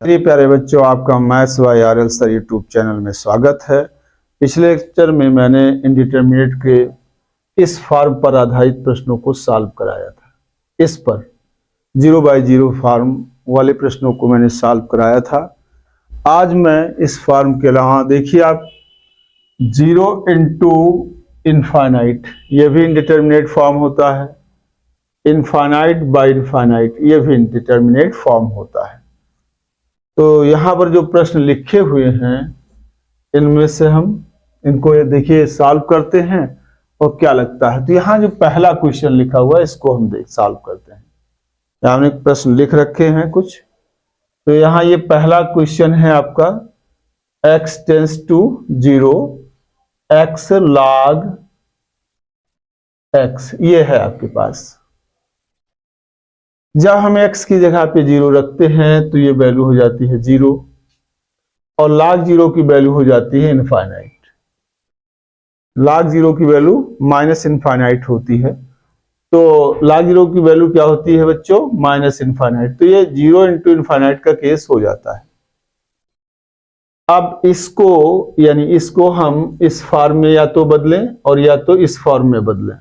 मेरे प्यारे बच्चों, आपका maths by RL sir YouTube channel में स्वागत है। पिछले लेक्चर में मैंने इंडिटरमिनेट के इस फॉर्म पर आधारित प्रश्नों को सॉल्व कराया था। इस पर 0 बाय 0 फॉर्म वाले प्रश्नों को मैंने सॉल्व कराया था। आज मैं इस फॉर्म के अलावा देखिए आप 0 इंटू इनफाइनाइट, ये भी इंडिटरमिनेट फॉर्म होता है। इनफाइनाइट बाय इनफाइनाइट, ये भी इंडिटरमिनेट फॉर्म होता है। तो यहाँ पर जो प्रश्न लिखे हुए हैं इनमें से हम इनको ये देखिए सॉल्व करते हैं और क्या लगता है। तो यहाँ जो पहला क्वेश्चन लिखा हुआ है इसको हम सॉल्व करते हैं। यहाँ हमने प्रश्न लिख रखे हैं कुछ। तो यहाँ ये पहला क्वेश्चन है आपका x tends to 0 x log x, ये है आपके पास। जब हम x की जगह पे 0 रखते हैं तो ये वैल्यू हो जाती है 0 और log 0 की वैल्यू हो जाती है इनफाइनाइट। log 0 की वैल्यू माइनस इनफाइनाइट होती है। तो log 0 की वैल्यू क्या होती है बच्चों? Minus infinite. तो ये 0 इंटू इनफाइनाइट का केस हो जाता है। अब इसको यानी इसको हम इस फॉर्म में या तो बदलें और या तो इस फॉर्म में बदलें।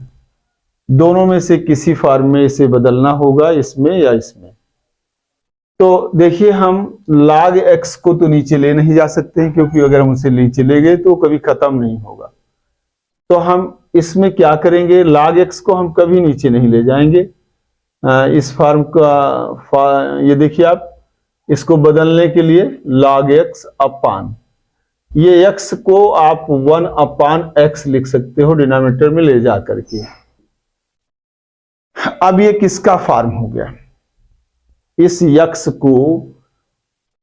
दोनों में से किसी फॉर्म में इसे बदलना होगा, इसमें या इसमें। तो देखिए हम log x को तो नीचे ले नहीं जा सकते हैं, क्योंकि अगर हम उसे नीचे ले गए तो कभी खत्म नहीं होगा। तो हम इसमें क्या करेंगे, log x को हम कभी नीचे नहीं ले जाएंगे। इस फॉर्म का ये देखिए आप, इसको बदलने के लिए log x अपान, ये x को आप 1 अपान x लिख सकते हो डिनोमिनेटर में ले जा करके। अब ये किसका फॉर्म हो गया? इस x को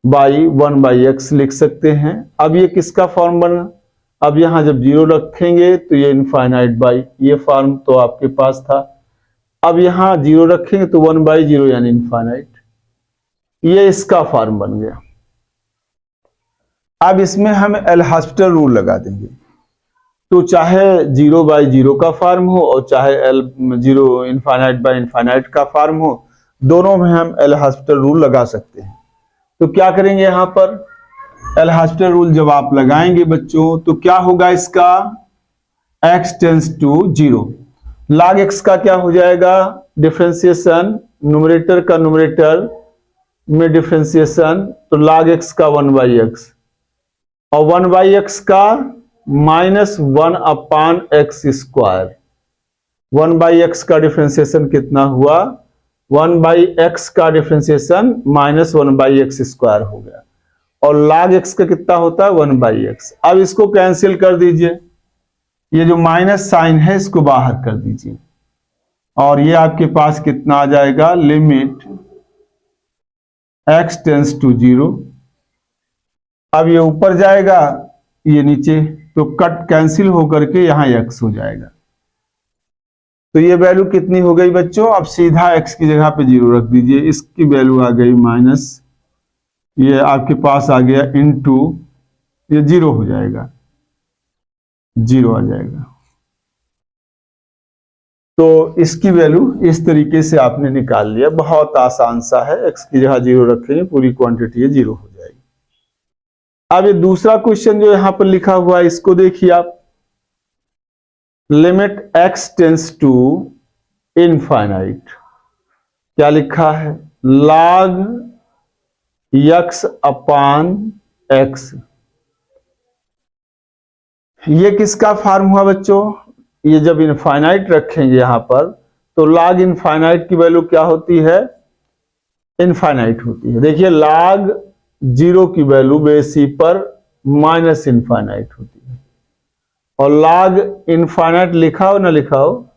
बाई 1 बाई x लिख सकते हैं। अब ये किसका फॉर्म बना? अब यहां जब 0 रखेंगे तो ये इनफाइनाइट बाई, ये फॉर्म तो आपके पास था। अब यहां 0 रखेंगे तो 1 बाई 0 यानी इनफाइनाइट, ये इसका फॉर्म बन गया। अब इसमें हम एल हॉस्पिटल रूल लगा देंगे। तो चाहे 0 बाई 0 का फॉर्म हो और चाहे एल 0 इनफाइनाइट बाई इनफाइनाइट का फॉर्म हो, दोनों में हम एल हॉस्पिटल रूल लगा सकते हैं। तो क्या करेंगे यहाँ पर, एल हॉस्पिटल रूल जब आप लगाएंगे बच्चों तो क्या होगा इसका, x tends to 0, log x का क्या हो जाएगा, डिफरेंशिएशन, न्यूमरेटर का न्यूमरेटर में डिफरेंशिएशन, तो log x का 1 बाई x और 1 बाई x का minus 1 upon x square. 1 by x का डिफरेंशिएशन कितना हुआ, 1 बाई एक्स का differentiation minus 1 by x square हो गया। और log x का कितना होता है, 1 बाई एक्स। अब इसको कैंसिल कर दीजिए, ये जो माइनस साइन है इसको बाहर कर दीजिए और ये आपके पास कितना आ जाएगा, लिमिट x टेंस टू 0। अब ये ऊपर जाएगा, ये नीचे, तो कट कैंसिल होकर के यहां x हो जाएगा। तो ये वैल्यू कितनी हो गई बच्चों, अब सीधा x की जगह पे 0 रख दीजिए, इसकी वैल्यू आ गई माइनस, ये आपके पास आ गया इनटू, ये 0 हो जाएगा, 0 आ जाएगा। तो इसकी वैल्यू इस तरीके से आपने निकाल लिया। बहुत आसान सा है, x की जगह 0 रखेंगे, पूरी क्वांटिटी है 0 हो जाएगी। अब ये दूसरा क्वेश्चन जो यहां पर लिखा हुआ है इसको देखिए आप, limit x tends to infinite, क्या लिखा है, log x अपान x। ये किसका फॉर्म हुआ बच्चों, ये जब इनफाइनाइट रखेंगे यहां पर तो log इनफाइनाइट की वैल्यू क्या होती है, इनफाइनाइट होती है। देखिए log 0 की वैल्यू बेस ई पर माइनस इनफाइनाइट होती है और log इनफाइनाइट लिखा हो ना लिखा हो,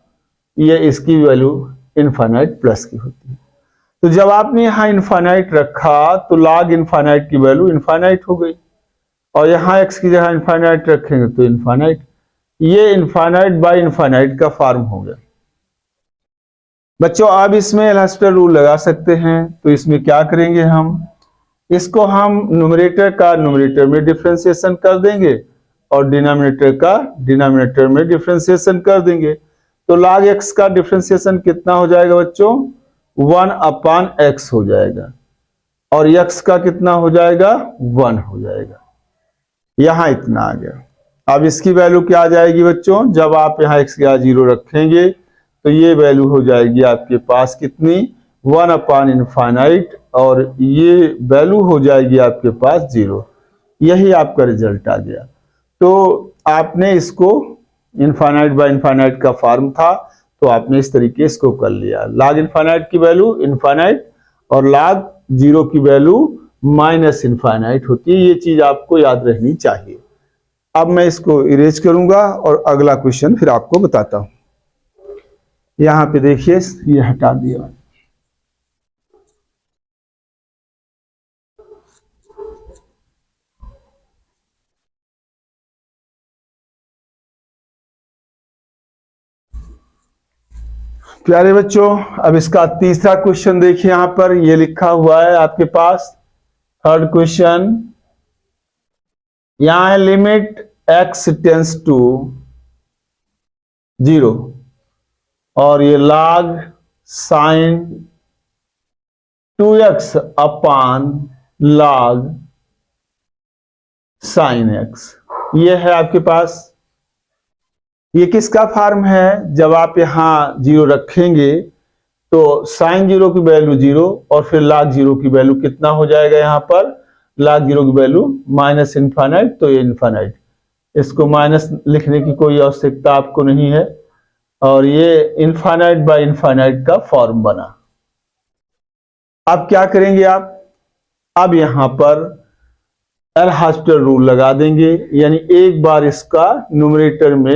ये इसकी वैल्यू इनफाइनाइट प्लस की होती है। तो जब आपने यहां इनफाइनाइट रखा तो log इनफाइनाइट की वैल्यू इनफाइनाइट हो गई और यहां x की जगह इनफाइनाइट रखेंगे तो इनफाइनाइट, ये इनफाइनाइट बाय इनफाइनाइट का फॉर्म हो गया बच्चों। अब इसमें एल हॉस्पिटल रूल लगा सकते हैं। तो इसमें क्या करेंगे, हम इसको हम न्यूमरेटर का न्यूमरेटर में डिफरेंशिएशन कर देंगे और डिनोमिनेटर का डिनोमिनेटर में डिफरेंशिएशन कर देंगे। तो log x का डिफरेंशिएशन कितना हो जाएगा बच्चों, 1 अपान x हो जाएगा। और x का कितना हो जाएगा 1 हो जाएगा। यहां इतना आ गया। अब इसकी वैल्यू क्या आ जाएगी बच्चों, जब आप यहाँ x का 0 रखेंगे तो ये वैल्यू हो जाएगी आपके पास कितनी 1/∞, और ये वैल्यू हो जाएगी आपके पास 0। यही आपका रिजल्ट आ गया। तो आपने इसको इनफाइनाइट बाय इनफाइनाइट का फॉर्म था, तो आपने इस तरीके इसको कर लिया। log इनफाइनाइट की वैल्यू इनफाइनाइट और log 0 की वैल्यू -इनफाइनाइट होती है। ये चीज आपको याद रहनी चाहिए। अब मैं इसको इरेज करूंगा और अगला क्वेश्चन फिर आपको बताता हूं। यहां पे देखिए, ये हटा दिया। प्यारे बच्चों, अब इसका तीसरा क्वेश्चन देखिए। यहां पर ये लिखा हुआ है आपके पास, थर्ड क्वेश्चन। यहां है लिमिट x टेंस टू 0 और ये log sin 2x अपान log sin x, ये है आपके पास। ये किसका फॉर्म है, जब आप यहां 0 रखेंगे तो sin 0 की वैल्यू 0 और फिर log 0 की वैल्यू कितना हो जाएगा, यहां पर log 0 की वैल्यू -इनफाइनाइट, तो ये इनफाइनाइट। इसको माइनस लिखने की कोई आवश्यकता आपको नहीं है, और ये इनफाइनाइट बाय इनफाइनाइट का फॉर्म बना। अब क्या करेंगे आप, अब यहां पर एल हॉस्पिटल रूल लगा देंगे, यानी एक बार इसका न्यूमरेटर में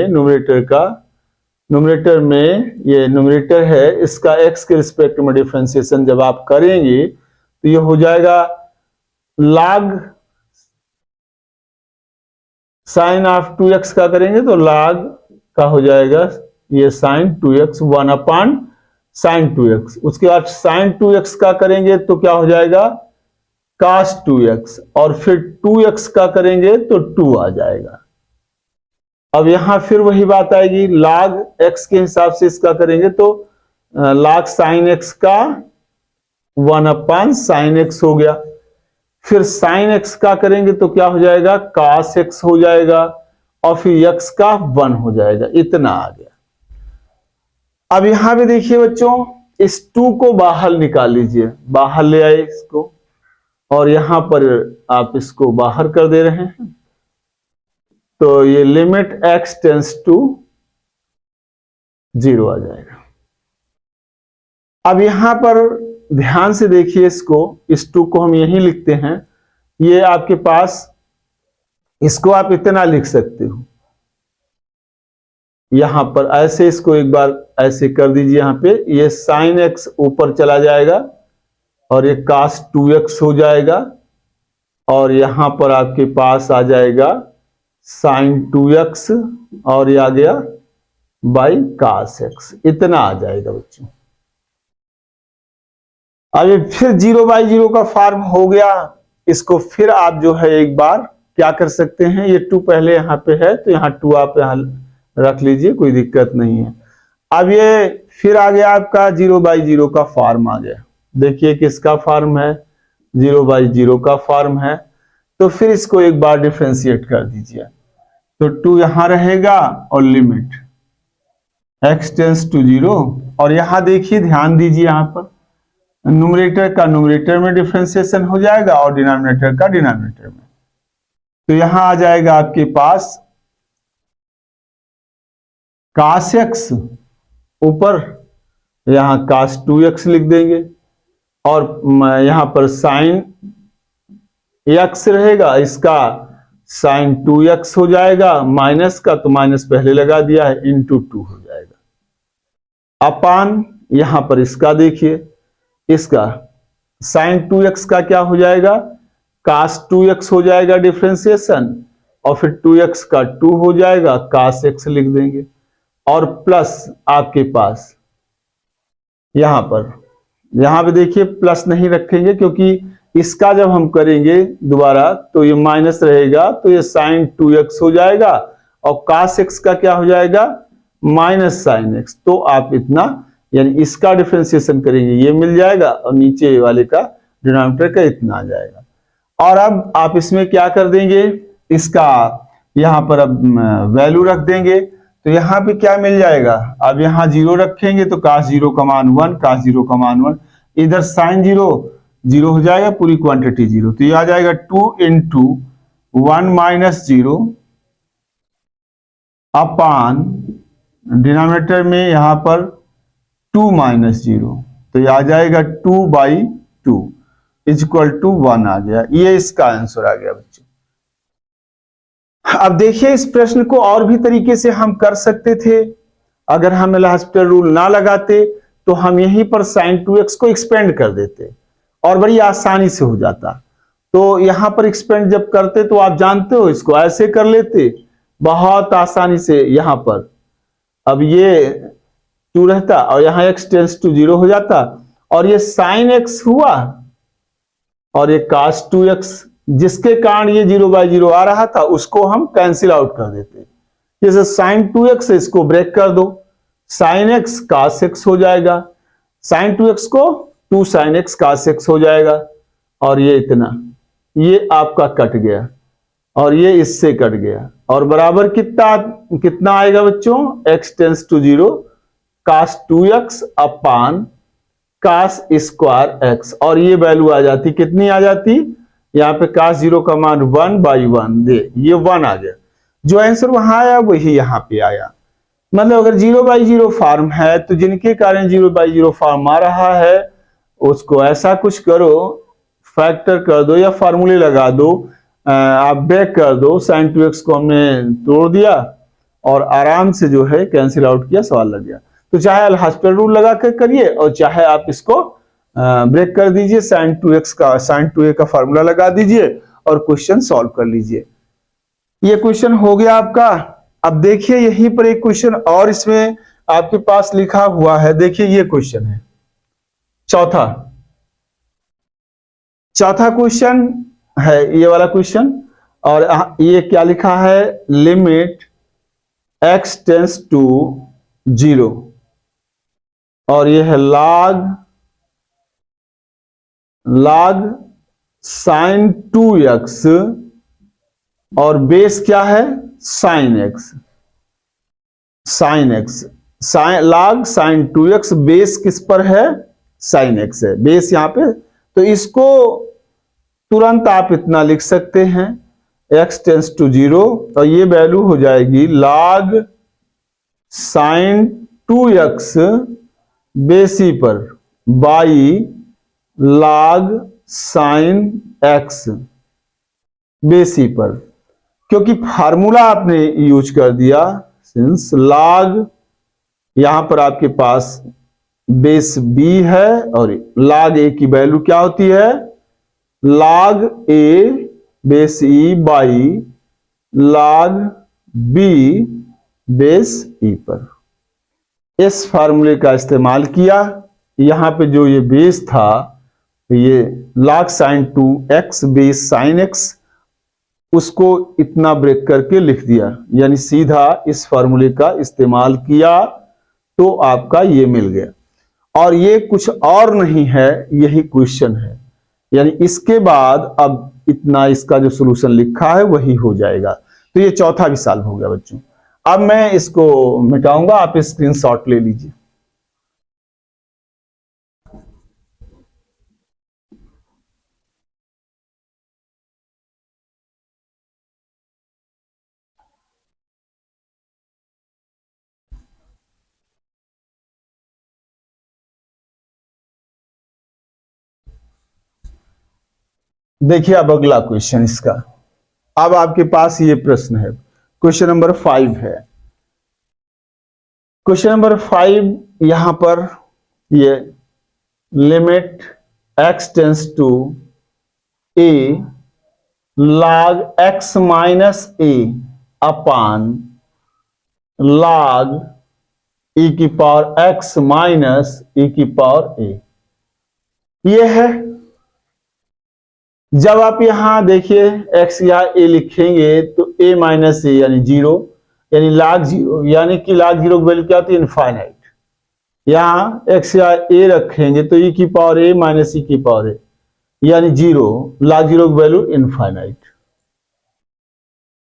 ये न्यूमरेटर है, इसका x के रिस्पेक्ट में डिफरेंशिएशन जब आप करेंगे तो ये हो जाएगा log साइन ऑफ 2x का करेंगे तो log का हो जाएगा ये sin 2x 1/sin 2x। उसके बाद sin 2x का करेंगे तो क्या हो जाएगा cos 2x, और फिर 2x का करेंगे तो 2 आ जाएगा। अब यहां फिर वही बात आएगी, log x के हिसाब से इसका करेंगे तो log sin x का 1/sin x हो गया। फिर sin x का करेंगे तो क्या हो जाएगा cos x हो जाएगा, और फिर x का 1 हो जाएगा। इतना आ गया। अब यहां पे देखिए बच्चों, इस 2 को बाहर निकाल लीजिए, बाहर ले आए इसको, और यहां पर आप इसको बाहर कर दे रहे हैं, तो ये लिमिट x टेंस टू 0 आ जाएगा। अब यहां पर ध्यान से देखिए इसको, इस 2 को हम यहीं लिखते हैं। ये आपके पास, इसको आप इतना लिख सकते हो, यहां पर ऐसे इसको एक बार ऐसे कर दीजिए। यहां पे ये sin x ऊपर चला जाएगा और ये cos 2x हो जाएगा, और यहां पर आपके पास आ जाएगा sin 2x और ये आ गया बाई cos x, इतना आ जाएगा बच्चों। अब ये फिर 0/0 का फॉर्म हो गया। इसको फिर आप जो है एक बार क्या कर सकते हैं, ये 2 पहले यहां पे है तो यहां 2 आप यहां रख लीजिए, कोई दिक्कत नहीं है। अब ये फिर आ गया आपका 0/0 का फॉर्म आ गया। देखिए किसका फॉर्म है, 0/0 का फॉर्म है। तो फिर इसको एक बार डिफरेंशिएट कर दीजिए, तो 2 यहां रहेगा और लिमिट x टेंस टू 0, और यहां देखिए ध्यान दीजिए, यहां पर न्यूमरेटर का न्यूमरेटर में डिफरेंशिएशन हो जाएगा और डिनोमिनेटर का डिनोमिनेटर में। तो यहां आ जाएगा आपके पास cos x, ऊपर यहां cos 2x लिख देंगे, और यहां पर sin x रहेगा, इसका sin 2x हो जाएगा, माइनस का तो माइनस पहले लगा दिया है, इंटू 2 हो जाएगा। अपान यहां पर इसका देखिए, इसका sin 2x का क्या हो जाएगा cos 2x हो जाएगा डिफरेंशिएशन, और फिर 2x का 2 हो जाएगा, cos x लिख देंगे, और प्लस आपके पास यहां पे देखिए प्लस नहीं रखेंगे, क्योंकि इसका जब हम करेंगे दोबारा तो ये माइनस रहेगा, तो ये sin 2x हो जाएगा, और cos x का क्या हो जाएगा माइनस sin x। तो आप इतना, यानी इसका डिफरेंशिएशन करेंगे ये मिल जाएगा, और नीचे वाले का डिनोमिनेटर का इतना आ जाएगा। और अब आप इसमें क्या कर देंगे, इसका यहाँ पर अब वैल्यू रख देंगे, तो यहाँ पे क्या मिल जाएगा, अब यहाँ 0 रखेंगे तो cos 0 का मान 1, cos 0 का मान 1, इधर sin 0 0 हो जाएगा, पूरी क्वांटिटी 0, तो ये आ जाएगा 2 इंटू 1 माइनस 0 अपान डिनोमिनेटर में यहाँ पर 2 माइनस 0, तो ये आ जाएगा 2/2 इक्वल टू 1 आ गया। ये इसका आंसर आ गया बच्चों। अब देखिए इस प्रश्न को और भी तरीके से हम कर सकते थे। अगर हम एल हॉस्पिटल रूल ना लगाते तो हम यहीं पर sin 2x को एक्सपेंड कर देते और बड़ी आसानी से हो जाता। तो यहां पर एक्सपेंड जब करते तो आप जानते हो इसको ऐसे कर लेते बहुत आसानी से। यहां पर अब ये 2 रहता और यहां x टेंस टू 0 हो जाता और ये sin x हुआ और ये cos 2x, जिसके कारण ये 0/0 आ रहा था उसको हम कैंसिल आउट कर देते। जैसे sin 2x है, इसको ब्रेक कर दो, sin x cos x हो जाएगा, sin 2x को 2 sin x cos x हो जाएगा और ये इतना, ये आपका कट गया और ये इससे कट गया और बराबर कितना आएगा बच्चों, x tends to 0 cos 2x upon cos square x, और ये वैल्यू आ जाती, कितनी आ जाती, यहाँ पे cos 0 का मान 1/1 दे, ये 1 आ गया। जो आंसर वहां आया वही यहाँ पे आया। मतलब अगर 0/0 फॉर्म है तो जिनके कारण 0/0 फॉर्म आ रहा है उसको ऐसा कुछ करो, फैक्टर कर दो या फार्मूले लगा दो, आप ब्रेक कर दो, sin 2x को हमने तोड़ दिया और आराम से जो है कैंसिल आउट किया, सवाल लग गया। तो चाहे एल हॉस्पिटल रूल लगा कर करिए और चाहे आप इसको ब्रेक कर दीजिए, sin 2a का फार्मूला लगा दीजिए और क्वेश्चन सॉल्व कर लीजिए। ये क्वेश्चन हो गया आपका। अब देखिए यहीं पर एक क्वेश्चन और इसमें आपके पास लिखा हुआ है, देखिए ये क्वेश्चन है चौथा क्वेश्चन है ये वाला क्वेश्चन, और ये क्या लिखा है, लिमिट x टेंस टू 0 और ये है log sin 2x और बेस क्या है sin x, log sin 2x base किस पर है, sin x है बेस यहाँ पे। तो इसको तुरंत आप इतना लिख सकते हैं x टेंस टू 0 और ये वैल्यू हो जाएगी log sin 2x बेसी पर बाई log sin x बेसी पर, क्योंकि फार्मूला आपने यूज कर दिया, सिंस log यहां पर आपके पास बेस b है और log a की वैल्यू क्या होती है, log a base e by log b base e पर। इस फार्मूले का इस्तेमाल किया, यहां पे जो ये बेस था ये log sin 2x base sin x, उसको इतना ब्रेक करके लिख दिया, यानी सीधा इस फार्मूले का इस्तेमाल किया तो आपका ये मिल गया। और ये कुछ और नहीं है, यही क्वेश्चन है, यानी इसके बाद अब इतना इसका जो सॉल्यूशन लिखा है वही हो जाएगा। तो ये चौथा भी सॉल्व हो गया बच्चों। अब मैं इसको मिटाऊंगा, आप स्क्रीनशॉट ले लीजिए। देखिए अब अगला क्वेश्चन इसका, अब आपके पास ये प्रश्न है, क्वेश्चन नंबर 5 है। क्वेश्चन नंबर 5 यहां पर ये limit x tends to a log x minus a upon log e की पावर x माइनस e की पावर a, ये है। जब आप यहां देखिए x या a लिखेंगे तो a माइनस ए यानी 0, यानी log 0, यानी कि log 0 की वैल्यू क्या होती है, इनफाइनाइट। यहां x या a रखेंगे तो e की पावर a माइनस e की पावर a, यानी जीरो, log जीरो की वैल्यू इनफाइनाइट।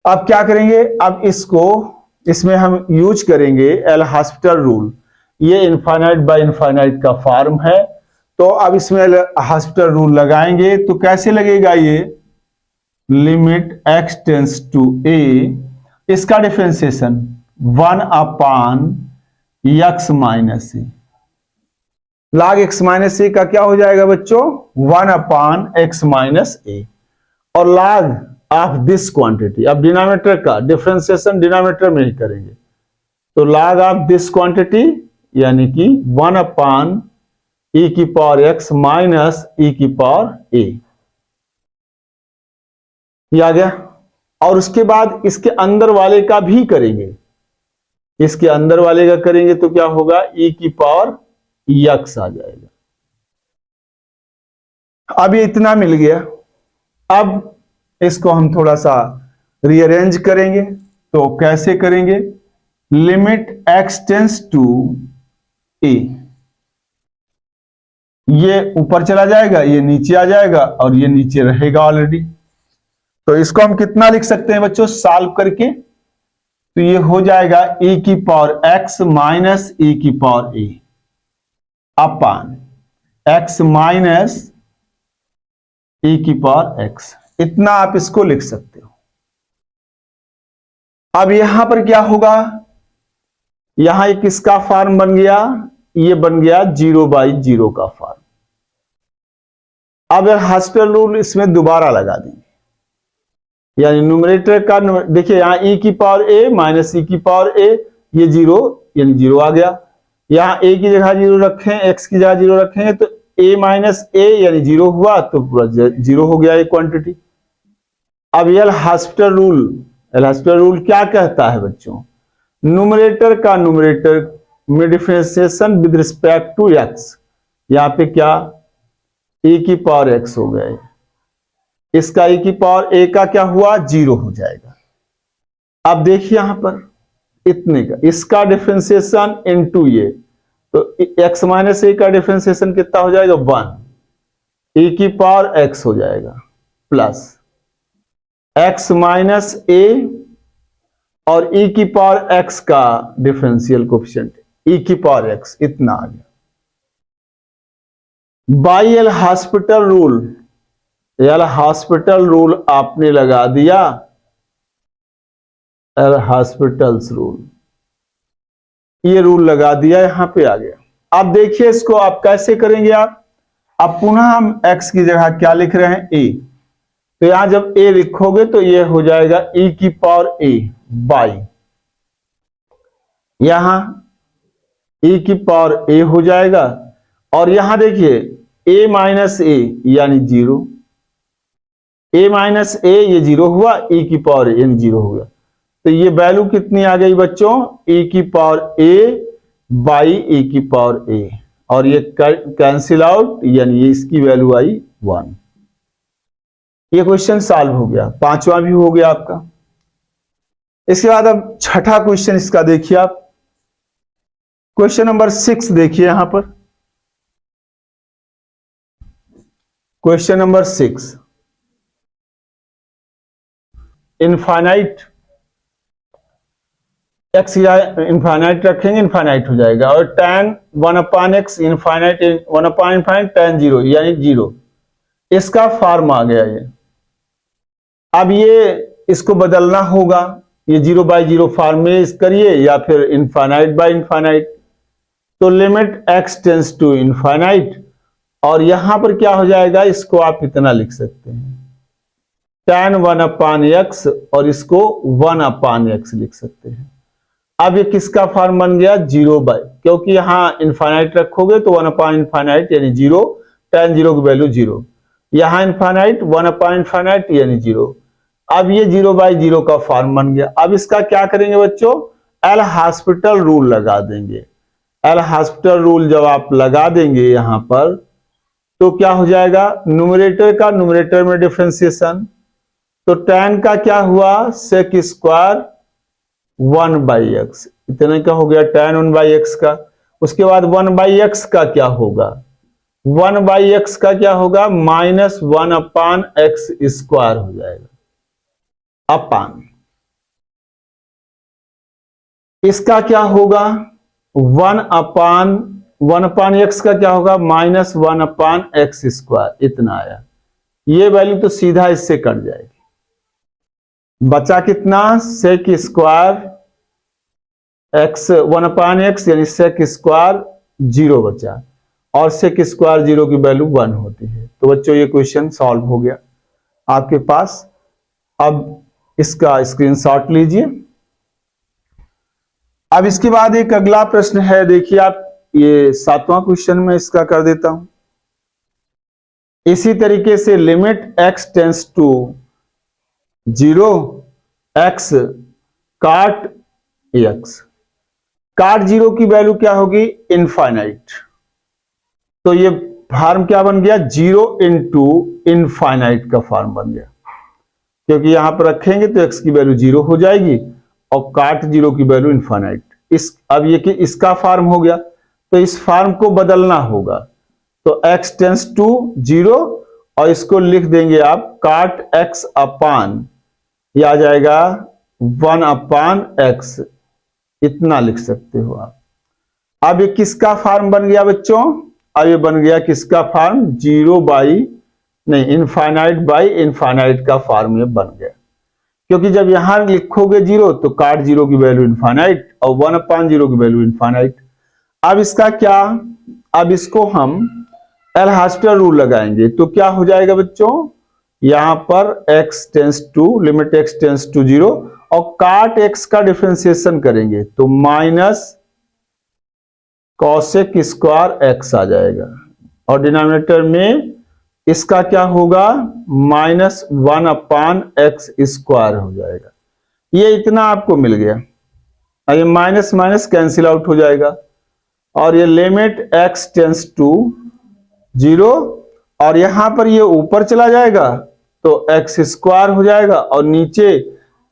अब क्या करेंगे, अब इसमें हम यूज करेंगे एल हॉस्पिटल रूल। ये इनफाइनाइट बाय इनफाइनाइट का फॉर्म है, तो अब इसमें एल हॉस्पिटल रूल लगाएंगे तो कैसे लगेगा, ये limit x tends to a, इसका differentiation 1 upon x minus a. log x minus a का क्या हो जाएगा बच्चों, 1 अपान x माइनस ए, और log ऑफ दिस क्वांटिटी, अब डिनोमिनेटर का डिफरेंशिएशन डिनोमिनेटर में ही करेंगे, तो log ऑफ दिस क्वांटिटी यानी कि 1 अपान e की पावर x माइनस e की पावर a, ये आ गया। और उसके बाद इसके अंदर वाले का भी करेंगे, इसके अंदर वाले का करेंगे तो क्या होगा, e की पावर x आ जाएगा। अब ये इतना मिल गया। अब इसको हम थोड़ा सा रीअरेंज करेंगे, तो कैसे करेंगे, limit x tends to a, ये ऊपर चला जाएगा, ये नीचे आ जाएगा, और ये नीचे रहेगा ऑलरेडी। तो इसको हम कितना लिख सकते हैं बच्चों, सॉल्व करके, तो ये हो जाएगा e की पावर x माइनस e की power a upon x minus e की पावर x, इतना आप इसको लिख सकते हो। अब यहां पर क्या होगा, यहां एक किसका फॉर्म बन गया, ये बन गया 0/0 का फॉर्म। अब हॉस्पिटल रूल इसमें दोबारा लगा देंगे, यानी न्यूमरेटर का देखिए यहां e की पावर a माइनस e की पावर a, ये जीरो यानी जीरो आ गया। यहां a की जगह जीरो रखें, x की जगह जीरो रखेंगे तो a माइनस a यानी जीरो हुआ, तो पूरा जीरो हो गया ये क्वांटिटी। अब एल हॉस्पिटल रूल क्या कहता है बच्चों, न्यूमरेटर का न्यूमरेटर में differentiation with respect to x, यहां पे क्या e की पावर x हो गया, इसका e की पावर a का क्या हुआ, जीरो हो जाएगा। अब देखिए यहां पर इतने का, इसका डिफरेंशिएशन इनटू ये, तो x माइनस ए का डिफरेंशिएशन कितना हो जाएगा, 1, e की पावर x हो जाएगा, प्लस x माइनस ए और e की पावर x का डिफरेंशियल कोफिशिएंट e की पावर x, इतना आ गया। By L hospital rule, L hospital rule आपने लगा दिया, एल हॉस्पिटल्स रूल, ये रूल लगा दिया, यहां पे आ गया। अब देखिए इसको आप कैसे करेंगे, अब पुनः हम x की जगह क्या लिख रहे हैं, a, तो यहां जब a लिखोगे तो ये हो जाएगा e की पावर a बाई, यहां e की पावर a हो जाएगा, और यहां देखिए a माइनस a यानी जीरो, a माइनस a ये जीरो हुआ, e की पावर a यानी जीरो हो गया, तो ये वैल्यू कितनी आ गई बच्चों, e की पावर a बाई e की पावर a, और ये कैंसिल आउट, यानी ये इसकी वैल्यू आई 1। ये क्वेश्चन सॉल्व हो गया, पांचवा भी हो गया आपका। इसके बाद अब छठा क्वेश्चन इसका देखिए आप, क्वेश्चन नंबर 6 देखिए यहां पर, question number 6, infinite x infinite रखेंगे, इनफाइनाइट हो जाएगा, और tan 1 अपान एक्स इनफाइनाइट 1 अपान इनफाइनाइट tan 0 यानी जीरो, इसका फॉर्म आ गया ये। अब ये इसको बदलना होगा, ये 0/0 फॉर्म में करिए या फिर इनफाइनाइट बाय इनफाइनाइट, तो limit x tends to infinite, और यहां पर क्या हो जाएगा, इसको आप इतना लिख सकते हैं tan 1 अपान एक्स, और इसको 1 अपान एक्स लिख सकते हैं। अब ये किसका फॉर्म बन गया, 0/, क्योंकि यहां इनफाइनाइट रखोगे तो 1 अपान इनफाइनाइट यानी जीरो, tan 0 की वैल्यू जीरो, यहां इनफाइनाइट 1 अपान इनफाइनाइट यानी जीरो। अब ये 0/0 का फॉर्म बन गया। अब इसका क्या करेंगे बच्चों, एल हॉस्पिटल रूल लगा देंगे। एल हॉस्पिटल रूल जब आप लगा देंगे यहां पर, तो क्या हो जाएगा, न्यूमरेटर का न्यूमरेटर में डिफरेंशिएशन, तो tan का क्या हुआ, सेक स्क्वायर 1/x, इतने का हो गया tan 1/x का। उसके बाद 1/x का क्या होगा, 1 बाई एक्स का क्या होगा, माइनस 1 अपान एक्स स्क्वायर हो जाएगा, अपान इसका क्या होगा 1 अपान एक्स का क्या होगा, माइनस 1 अपान एक्स स्क्वायर, इतना आया। ये वैल्यू तो सीधा इससे कट जाएगी, बचा कितना, sec square x 1 upon x यानी सेक स्क्वायर 0 बचा, और सेक स्क्वायर 0 की वैल्यू 1 होती है। तो बच्चों ये क्वेश्चन सॉल्व हो गया आपके पास। अब इसका स्क्रीनशॉट लीजिए। अब इसके बाद एक अगला प्रश्न है, देखिए आप, ये 7वां क्वेश्चन में इसका कर देता हूं। इसी तरीके से limit x tends to 0 x काट x, काट 0 की वैल्यू क्या होगी, इनफाइनाइट। तो ये फॉर्म क्या बन गया, 0 इंटू इनफाइनाइट का फॉर्म बन गया, क्योंकि यहां पर रखेंगे तो x की वैल्यू 0 हो जाएगी और काट 0 की वैल्यू इनफाइनाइट। अब ये कि इसका फॉर्म हो गया, तो इस फॉर्म को बदलना होगा। तो x टेंस टू 0 और इसको लिख देंगे आप काट x अपान, ये आ जाएगा 1 अपान x, इतना लिख सकते हो आप। अब ये किसका फॉर्म बन गया बच्चों, अब ये बन गया किसका फॉर्म, 0 बाई नहीं इनफाइनाइट बाई इनफाइनाइट का फॉर्म ये बन गया, क्योंकि जब यहां लिखोगे 0 तो काट 0 की वैल्यू इनफाइनाइट और 1 अपान 0 की वैल्यू इनफाइनाइट। अब इसका क्या, अब इसको हम एल हॉस्पिटल रूल लगाएंगे, तो क्या हो जाएगा बच्चों, यहां पर x tends to limit x tends to 0 और काट x का डिफरेंशिएशन करेंगे तो माइनस कॉसेक स्क्वायर x आ जाएगा, और डिनोमिनेटर में इसका क्या होगा, माइनस 1 अपान एक्स स्क्वायर हो जाएगा। ये इतना आपको मिल गया, ये माइनस माइनस कैंसिल आउट हो जाएगा, और ये लिमिट x टेंस टू 0 और यहां पर ये ऊपर चला जाएगा तो x स्क्वायर हो जाएगा, और नीचे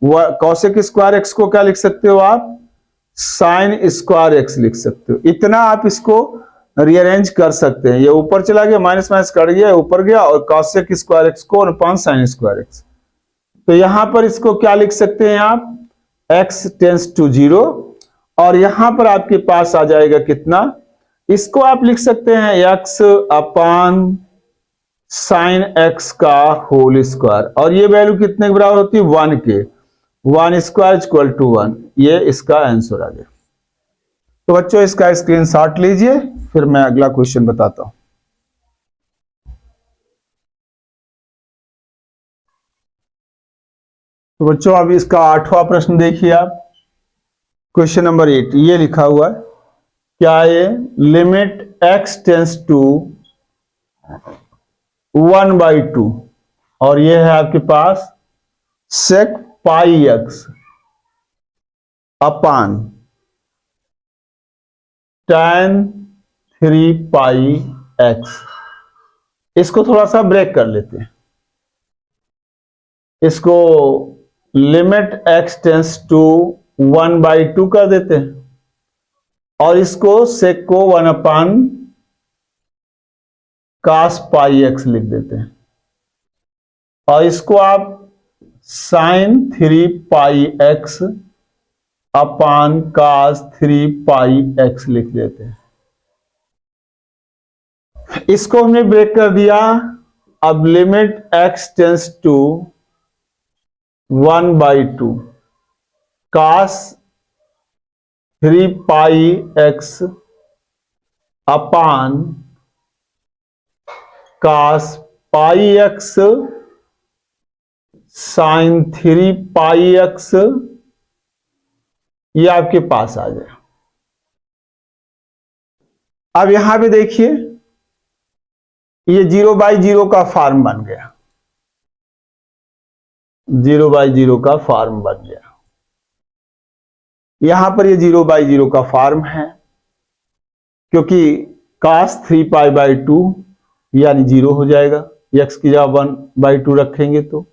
कॉसेक स्क्वायर x को क्या लिख सकते हो आप, साइन स्क्वायर x लिख सकते हो। इतना आप इसको रीअरेंज कर सकते हैं, ये ऊपर चला गया, माइनस माइनस कट गया, ऊपर गया, और कॉसेक स्क्वायर एक्स को अपान साइन स्क्वायर एक्स। तो यहां पर इसको क्या लिख सकते हैं आप, x टेंस टू 0 और यहां पर आपके पास आ जाएगा कितना, इसको आप लिख सकते हैं x अपान साइन x का होल स्क्वायर, और ये वैल्यू कितने के बराबर होती है, 1 के, 1 स्क्वायर इक्वल टू 1। ये इसका आंसर आ गया। तो बच्चों इसका स्क्रीनशॉट लीजिए, फिर मैं अगला क्वेश्चन बताता हूं। तो बच्चों अब इसका 8वां प्रश्न देखिए आप, क्वेश्चन नंबर 8, ये लिखा हुआ है, क्या ये लिमिट x टेंस टू 1/2 और ये है आपके पास सेक पाई x अपान tan 3 पाई x। इसको थोड़ा सा ब्रेक कर लेते हैं, इसको लिमिट x टेंस टू 1/2 कर देते हैं, और इसको सेक को 1 अपान कास पाई x लिख देते हैं, और इसको आप साइन 3 पाई x अपान कास 3 पाई x लिख देते हैं। इसको हमने ब्रेक कर दिया। अब limit x tends to 1/2 cos 3 pi x upon cos pi x sine 3 pi x, ये आपके पास आ जाए। अब यहां पे देखिए ये 0/0 का फॉर्म बन गया, 0/0 का फॉर्म बन गया। यहां पर ये 0/0 का फॉर्म है, क्योंकि कास 3π/2 यानी 0 हो जाएगा, x की जगह 1/2 रखेंगे तो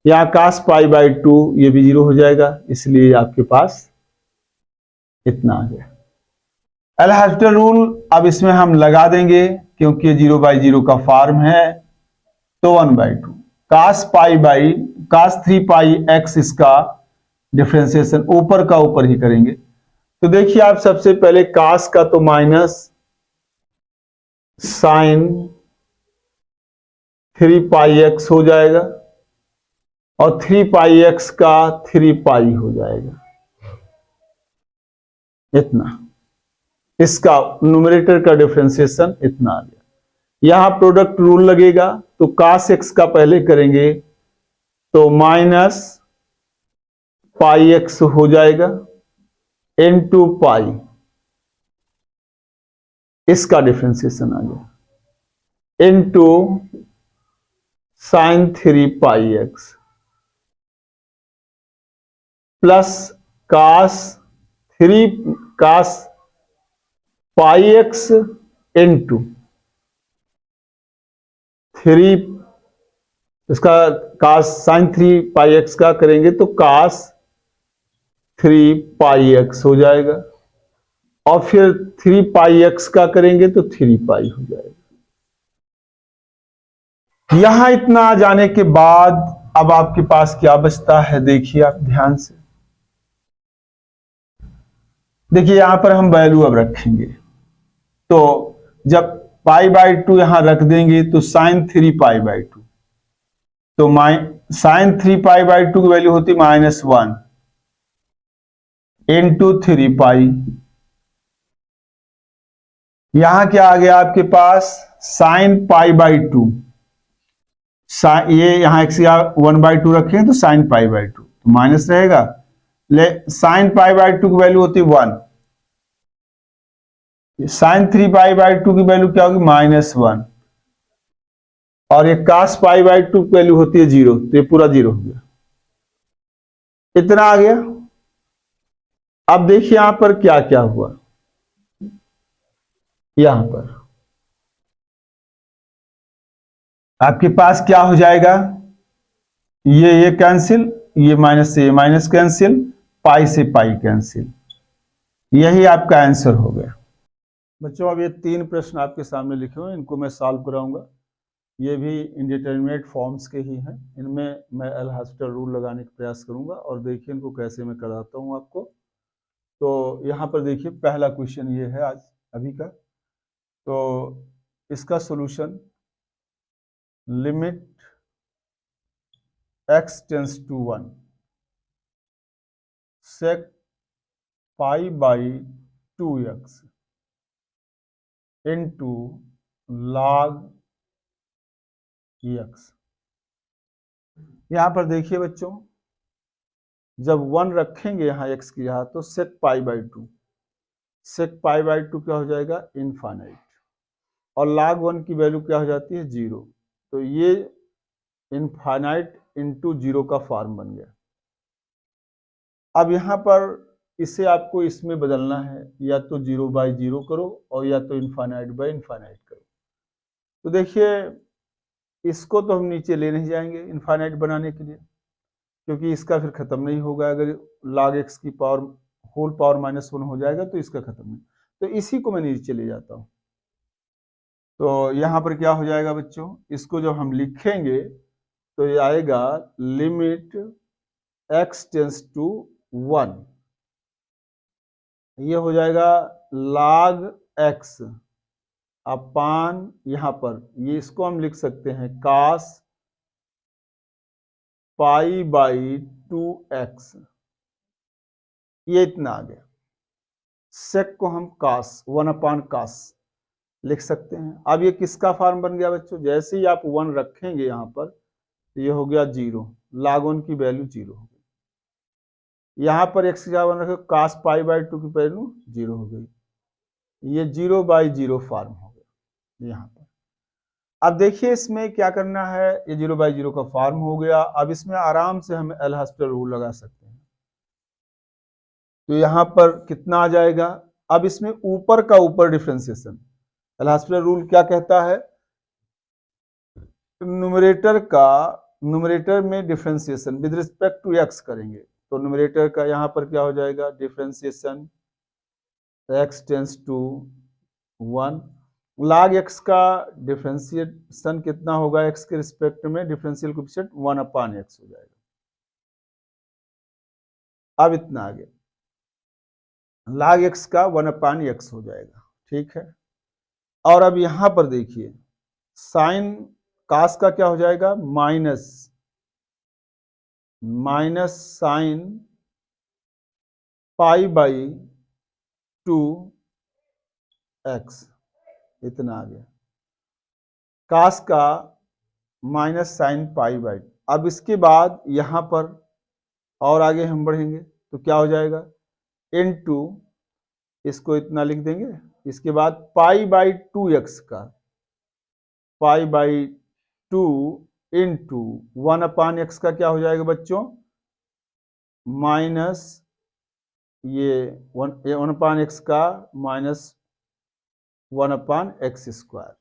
यहां कास π/2 ये भी 0 हो जाएगा, इसलिए आपके पास इतना आ गया। एल हॉस्पिटल रूल अब इसमें हम लगा देंगे क्योंकि 0/0 का फॉर्म है, तो 1/2 cos pi by cos 3 pi x इसका डिफ्रेंसिएशन ऊपर का ऊपर ही करेंगे। तो देखिए आप सबसे पहले cos का तो माइनस साइन 3 पाई x हो जाएगा और 3 पाई x का 3 पाई हो जाएगा, इतना इसका न्यूमरेटर का डिफरेंशिएशन इतना आ गया। यहां प्रोडक्ट रूल लगेगा, तो cos x का पहले करेंगे तो माइनस पाई x हो जाएगा इनटू पाई, इसका डिफरेंशिएशन आ गया into sine 3 pi x plus cos पाई x इनटू 3, इसका cos साइन 3 पाई x का करेंगे तो cos 3 पाई x हो जाएगा और फिर 3 पाई x का करेंगे तो 3 पाई हो जाएगा। यहां इतना आ जाने के बाद अब आपके पास क्या बचता है, देखिए आप ध्यान से देखिए, यहां पर हम वैल्यू अब रखेंगे, तो जब π/2 यहां रख देंगे तो साइन 3 π/2, तो साइन 3 π/2 की वैल्यू होती -1 इंटू 3 पाई। यहां क्या आ गया आपके पास साइन π/2, ये यहां x 1/2 रखें तो साइन π/2 तो माइनस रहेगा, ले साइन π/2 की वैल्यू होती 1, साइन 3 π/2 की वैल्यू क्या होगी -1 और ये cos π/2 की वैल्यू होती है 0, तो ये पूरा 0 हो गया, इतना आ गया। अब देखिए यहां पर क्या क्या हुआ, यहां पर आपके पास क्या हो जाएगा, ये कैंसिल, ये माइनस से ये माइनस कैंसिल, पाई से पाई कैंसिल, यही आपका आंसर हो गया। बच्चों अब ये 3 प्रश्न आपके सामने लिखे हुए हैं, इनको मैं सॉल्व कराऊंगा, ये भी इंडिटरमिनेट फॉर्म्स के ही हैं, इनमें मैं एल हॉस्पिटल रूल लगाने का प्रयास करूंगा और देखिए इनको कैसे मैं कराता हूं आपको। तो यहाँ पर देखिए पहला क्वेश्चन ये है आज अभी का, तो इसका solution limit x tends to 1 sec π/2x into log x। यहां पर देखिए बच्चों, जब 1 रखेंगे यहां x की जगह तो sec π/2, sec π/2 क्या हो जाएगा इनफाइनाइट, और log 1 की वैल्यू क्या हो जाती है 0, तो ये इनफाइनाइट इंटू 0 का फॉर्म बन गया। अब यहां पर इसे आपको इसमें बदलना है, या तो 0/0 करो और या तो इनफाइनाइट करो। तो देखिए इसको तो हम नीचे ले नहीं जाएंगे इनफाइनाइट बनाने के लिए, क्योंकि इसका फिर खत्म नहीं होगा, अगर log x की पावर होल पावर -1 हो जाएगा तो इसका खत्म नहीं, तो इसी को मैं नीचे ले जाता हूं। तो यहां पर क्या हो जाएगा बच्चों, इसको जब हम लिखेंगे तो ये आएगा लिमिट x टेंस टू 1, ये हो जाएगा log x अपान, यहां पर ये इसको हम लिख सकते हैं cos π/2x, ये इतना आ गया। sec को हम cos 1/cos लिख सकते हैं। अब ये किसका फॉर्म बन गया बच्चों, जैसे ही आप 1 रखेंगे यहां पर तो ये हो गया 0, log 1 की वैल्यू 0 हो गई, यहां पर x की जगह 1 रखे cos π/2 की वैल्यू 0 हो गई, ये 0/0 फॉर्म हो गया यहां पर। अब देखिए इसमें क्या करना है, ये 0/0 का फॉर्म हो गया। अब इसमें आराम से हम एल हॉस्पिटल रूल लगा सकते हैं, तो यहां पर कितना आ जाएगा, अब इसमें ऊपर का ऊपर डिफरेंशिएशन, एल हॉस्पिटल रूल क्या कहता है, न्यूमरेटर में differentiation with respect to x करेंगे, तो न्यूमरेटर का यहां पर क्या हो जाएगा differentiation x tends to 1 log x का डिफरेंशिएशन कितना होगा, x के रिस्पेक्ट में डिफरेंशियल कोएफिशिएंट 1/x हो जाएगा। अब इतना आ गया, log x का 1/x हो जाएगा, ठीक है। और अब यहां पर देखिए साइन कास का क्या हो जाएगा, minus sine pi by 2x, इतना आ गया। कास का माइनस साइन पाई बाई, अब इसके बाद यहां पर और आगे हम बढ़ेंगे तो क्या हो जाएगा, इनटू, इसको इतना लिख देंगे, इसके बाद पाई बाई 2x का पाई बाई 2 इंटू 1/x का क्या हो जाएगा बच्चों, माइनस ये 1/x का minus 1/x²।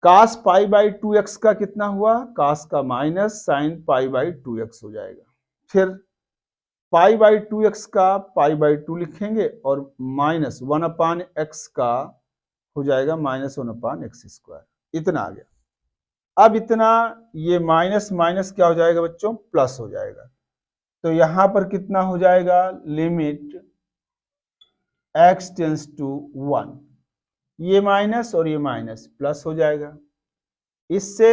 Cos pi by 2x का कितना हुआ, कास का minus sine pi by 2x हो जाएगा। फिर पाई बाई 2x का पाई बाई 2 लिखेंगे और माइनस 1/x का हो जाएगा माइनस 1/x², इतना आ गया। अब इतना ये माइनस माइनस क्या हो जाएगा बच्चों, प्लस हो जाएगा। तो यहां पर कितना हो जाएगा, लिमिट x टेंस टू 1, ये माइनस और ये माइनस प्लस हो जाएगा। इससे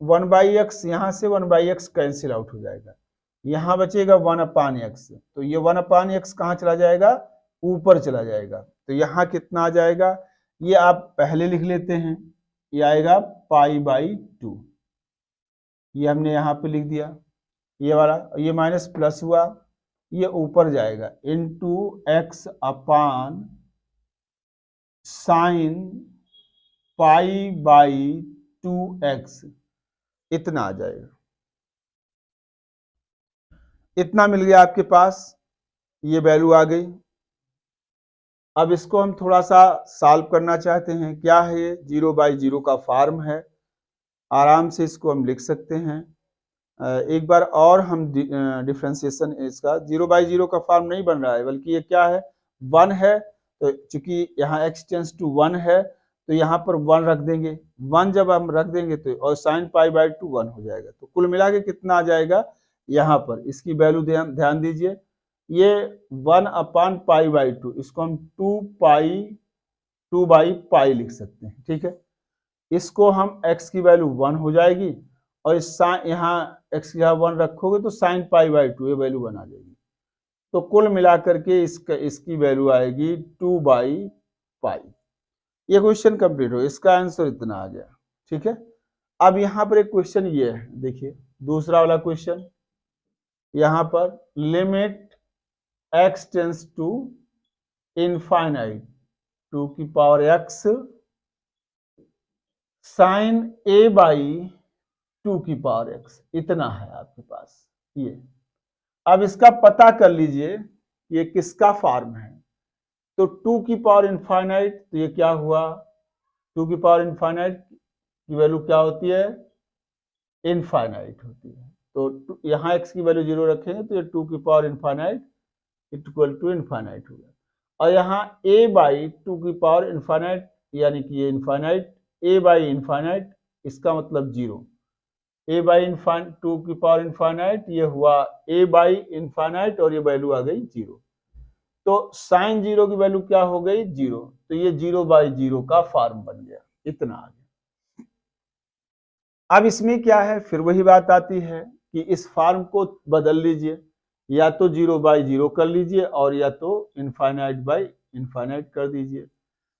1/x, यहां से 1/x कैंसिल आउट हो जाएगा, यहां बचेगा 1/x। तो ये 1/x कहां चला जाएगा, ऊपर चला जाएगा। तो यहां कितना आ जाएगा, ये आप पहले लिख लेते हैं, ये आएगा पाई बाई 2, ये हमने यहां पे लिख दिया, ये वाला, ये माइनस प्लस हुआ, ये ऊपर जाएगा into x upon sine pi by 2x, इतना आ जाएगा। इतना मिल गया आपके पास, ये वैल्यू आ गई। अब इसको हम थोड़ा सा सॉल्व करना चाहते हैं, क्या है ये, 0/0 का फॉर्म है, आराम से इसको हम लिख सकते हैं। एक बार और हम डिफरेंशिएशन इसका, 0/0 का फॉर्म नहीं बन रहा है, बल्कि ये क्या है, 1 है। तो चूंकि यहाँ x टेंस टू 1 है तो यहाँ पर 1 रख देंगे, 1 जब हम रख देंगे तो और साइन पाई बाई 2 1 हो जाएगा। तो कुल मिला के कितना आ जाएगा, यहाँ पर इसकी वैल्यू ध्यान दीजिए, ये 1/π/2, इसको हम 2/π लिख सकते हैं, ठीक है। इसको हम x की वैल्यू 1 हो जाएगी और इस यहाँ x की 1 रखोगे तो साइन π/2 ये वैल्यू 1 आ जाएगी। तो कुल मिलाकर के इसकी वैल्यू आएगी 2/π। ये क्वेश्चन कंप्लीट हो, इसका आंसर इतना आ गया, ठीक है। अब यहाँ पर एक क्वेश्चन ये है, देखिए दूसरा वाला क्वेश्चन, यहाँ पर limit x tends to infinite 2x sine a/2x, इतना है आपके पास ये। अब इसका पता कर लीजिए ये किसका फॉर्म है। तो 2∞, तो ये क्या हुआ, 2∞ की वैल्यू क्या होती है, इनफाइनाइट होती है। तो यहाँ x की वैल्यू 0 रखेंगे तो ये 2∞ इक्वल टू इनफाइनाइट हो गया। और यहाँ a/2∞, यानी कि ये इनफाइनाइट, a/∞, इसका मतलब 0, a/2∞, ये हुआ a/∞, और ये वैल्यू आ गई 0। तो साइन 0 की वैल्यू क्या हो गई, 0। तो ये 0/0 का फॉर्म बन गया, इतना आ गया। अब इसमें क्या है, फिर वही बात आती है कि इस फॉर्म को बदल लीजिए, या तो 0/0 कर लीजिए और या तो इनफाइनाइट कर दीजिए,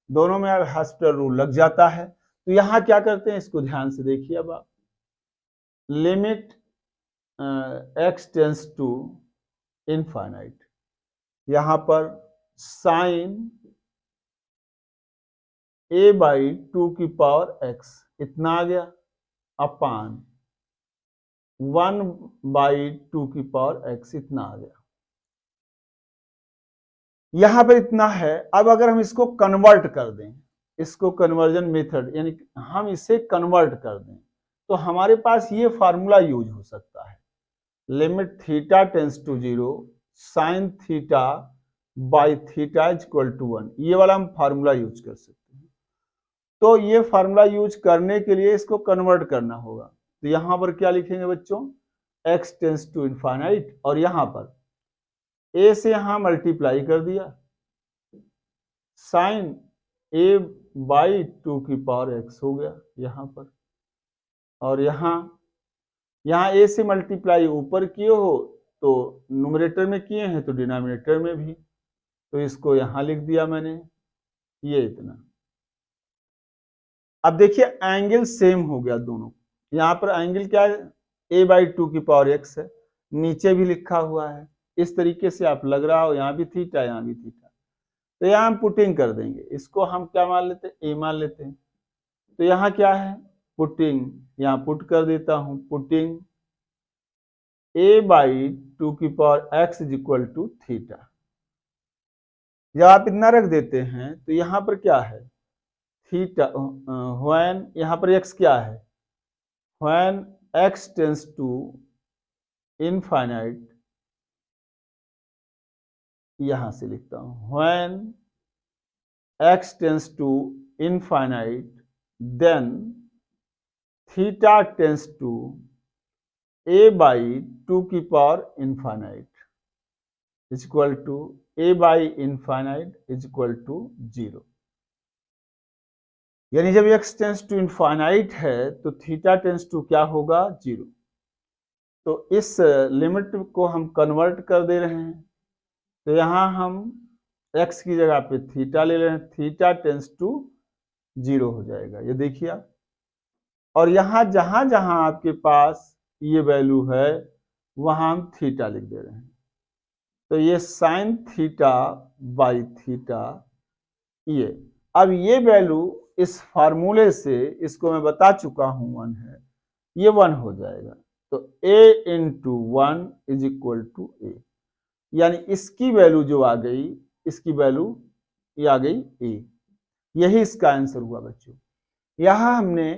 दोनों में हॉस्पिटल रूल लग जाता है। तो यहाँ क्या करते हैं, इसको ध्यान से देखिए। अब आप limit x tends to infinite, यहाँ पर साइन a/2x इतना आ गया अपान 1/2x इतना आ गया, यहां पर इतना है। अब अगर हम इसको कन्वर्ट कर दें, इसको कन्वर्जन मेथड, यानी हम इसे कन्वर्ट कर दें, तो हमारे पास ये फार्मूला यूज हो सकता है, limit theta tends to 0 sine theta by theta is equal to 1, ये वाला हम फार्मूला यूज कर सकते हैं। तो ये फार्मूला यूज करने के लिए इसको कन्वर्ट करना होगा। तो यहां पर क्या लिखेंगे बच्चों, x टेंस टू इनफाइनाइट, और यहां पर a से यहां मल्टीप्लाई कर दिया साइन a बाई 2 की पावर x हो गया यहां पर, और यहां a से मल्टीप्लाई ऊपर किए हो तो न्यूमरेटर में किए हैं तो डिनोमिनेटर में भी, तो इसको यहां लिख दिया मैंने, ये इतना। अब देखिए एंगल सेम हो गया दोनों, यहां पर एंगल क्या है, a बाई 2 की पावर x है, नीचे भी लिखा हुआ है, इस तरीके से आप लग रहा हो, यहां भी थीटा यहां भी थीटा, तो यहां हम पुटिंग कर देंगे, इसको हम क्या मान लेते हैं, a मान लेते हैं। तो यहां क्या है, पुटिंग, यहां पुट कर देता हूं, पुटिंग a बाई 2 की power x is equal to theta. जब आप इतना रख देते हैं तो यहां पर क्या है, थीटा, व्हेन यहां पर x क्या है, when x tends to infinite, यहां से लिखता हूं, when x tends to infinite then theta tends to a by 2 की power infinite is equal to a by infinite is equal to 0। यानी जब x टेंस टू इनफाइनाइट है तो theta tends to क्या होगा, 0। तो इस लिमिट को हम कन्वर्ट कर दे रहे हैं, तो यहां हम x की जगह पे थीटा ले रहे हैं, थीटा टेंस टू 0 हो जाएगा, ये देखिए आप। और यहां जहां जहां आपके पास ये वैल्यू है वहां हम थीटा लिख दे रहे हैं, तो ये साइन थीटा बाई थीटा, ये अब ये वैल्यू इस फार्मूले से, इसको मैं बता चुका हूं 1 है, ये 1 हो जाएगा, तो a into 1 is equal to A, यानी इसकी वैल्यू जो आ गई, इसकी वैल्यू ये आ गई a, यही इसका आंसर हुआ बच्चों। यहां हमने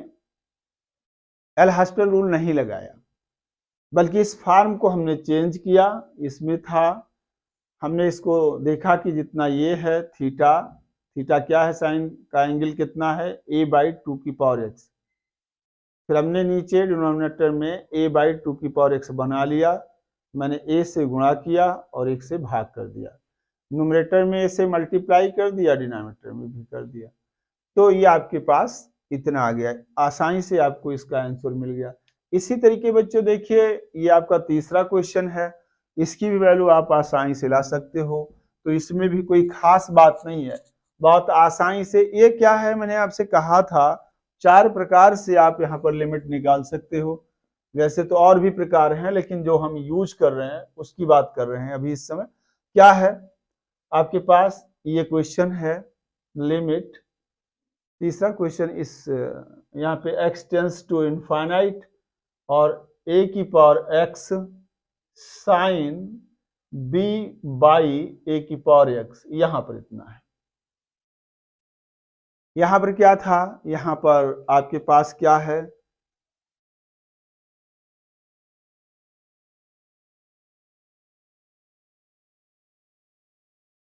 एल हॉस्पिटल रूल नहीं लगाया, बल्कि इस फार्म को हमने चेंज किया, इसमें था, हमने इसको देखा कि जितना ये है थीटा, थीटा क्या है, साइन का एंगल कितना है, a बाई 2 की पावर x, फिर हमने नीचे डिनोमिनेटर में a बाई 2 की पावर x बना लिया, मैंने a से गुणा किया और 1 से भाग कर दिया, न्यूमरेटर में a से मल्टीप्लाई कर दिया, डिनोमिनेटर में भी कर दिया, तो ये आपके पास इतना आ गया, आसानी से आपको इसका आंसर मिल गया। इसी तरीके बच्चों देखिए, ये आपका तीसरा क्वेश्चन है, इसकी भी वैल्यू आप आसानी से ला सकते हो, तो इसमें भी कोई खास बात नहीं है, बहुत आसानी से। ये क्या है, मैंने आपसे कहा था 4 प्रकार से आप यहाँ पर लिमिट निकाल सकते हो, वैसे तो और भी प्रकार हैं, लेकिन जो हम यूज कर रहे हैं उसकी बात कर रहे हैं अभी इस समय। क्या है आपके पास, ये क्वेश्चन है लिमिट, तीसरा क्वेश्चन इस यहाँ पे x टेंस टू इनफाइनाइट और a की power x sine b by a की पावर x, यहां पर इतना है। यहां पर क्या था, यहां पर आपके पास क्या है,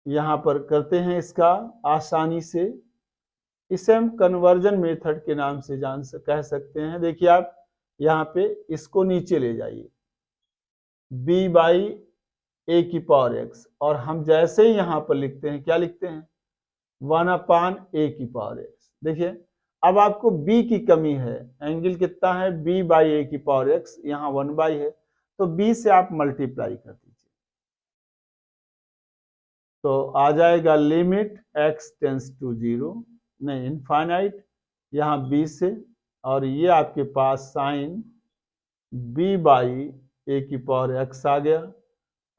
यहां पर करते हैं इसका आसानी से, इसे हम कन्वर्जन मेथड के नाम से कह सकते हैं। देखिए आप यहाँ पे इसको नीचे ले जाइए, b बाई ए की पावर x, और हम जैसे ही यहाँ पर लिखते हैं, क्या लिखते हैं, 1 अपान ए की पावर x। देखिए अब आपको b की कमी है, एंगल कितना है, b बाई ए की पावर x, यहाँ 1 बाई है, तो b से आप मल्टीप्लाई कर दीजिए, तो आ जाएगा लिमिट x टेंस टू 0, नहीं इनफाइनाइट, यहाँ b से, और ये आपके पास साइन b बाई ए की पावर x आ गया,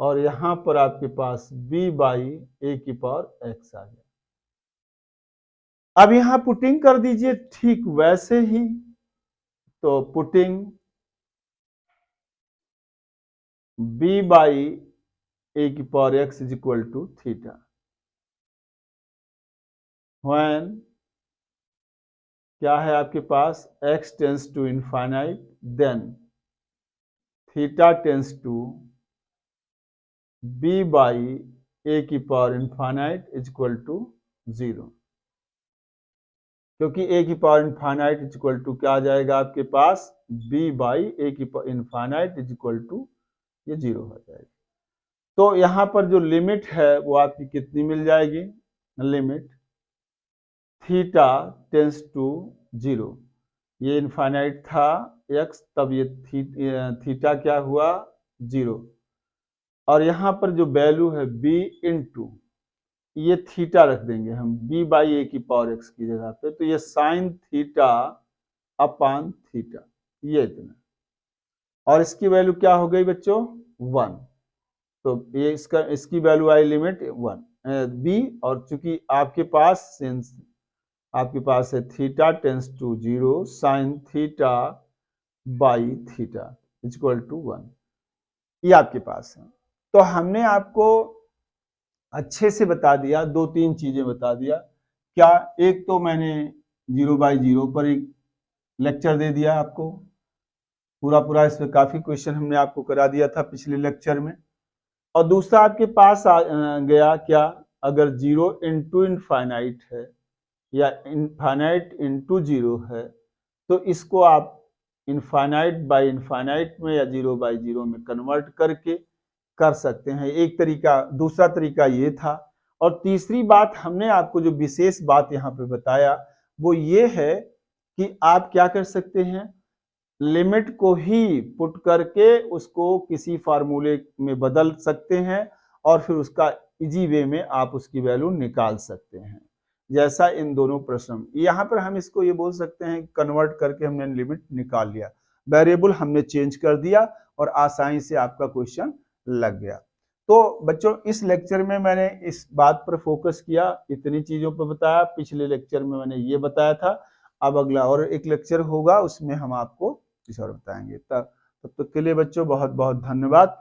और यहां पर आपके पास b बाई ए की पावर x आ गया। अब यहां पुटिंग कर दीजिए ठीक वैसे ही, तो पुटिंग b बाई ए की power x is equal to theta, when क्या है आपके पास, x tends to infinite then theta tends to b by A की power infinite is equal to 0, क्योंकि ए की power infinite is equal to क्या आ जाएगा आपके पास, बी बाई ए की power infinite is equal to ये 0 हो जाएगा। तो यहाँ पर जो लिमिट है वो आपकी कितनी मिल जाएगी, लिमिट थीटा टेंस टू 0, ये इनफाइनाइट था x, तब ये थीटा क्या हुआ 0, और यहाँ पर जो वैल्यू है b इंटू ये थीटा रख देंगे हम b बाई ए की पावर x की जगह पे, तो ये साइन थीटा अपान थीटा, ये इतना, और इसकी वैल्यू क्या हो गई बच्चों 1, तो ये इसकी वैल्यू आई लिमिट 1 b, और चूंकि आपके पास सिंस आपके पास है theta tends to 0 sine theta by theta is equal to 1, ये आपके पास है। तो हमने आपको अच्छे से बता दिया, 2-3 चीजें बता दिया। क्या, एक तो मैंने 0/0 पर एक लेक्चर दे दिया आपको, पूरा इसमें काफी क्वेश्चन हमने आपको करा दिया था पिछले लेक्चर में, और दूसरा आपके पास गया क्या, अगर 0 इंटू इनफाइनाइट है या इनफाइनाइट इंटू 0 है, तो इसको आप इनफाइनाइट बाई इनफाइनाइट में या 0/0 में कन्वर्ट करके कर सकते हैं, एक तरीका। दूसरा तरीका ये था, और तीसरी बात हमने आपको जो विशेष बात यहाँ पे बताया वो ये है कि आप क्या कर सकते हैं, लिमिट को ही पुट करके उसको किसी फार्मूले में बदल सकते हैं और फिर उसका इजी वे में आप उसकी वैल्यू निकाल सकते हैं, जैसा इन दोनों प्रश्न। यहाँ पर हम इसको ये बोल सकते हैं कन्वर्ट करके हमने लिमिट निकाल लिया, वेरिएबल हमने चेंज कर दिया और आसानी से आपका क्वेश्चन लग गया। तो बच्चों इस लेक्चर में मैंने इस बात पर फोकस किया, इतनी चीजों पर बताया, पिछले लेक्चर में मैंने ये बताया था, अब अगला और एक लेक्चर होगा उसमें हम आपको कुछ और बताएंगे। तब तक के लिए बच्चों बहुत बहुत धन्यवाद।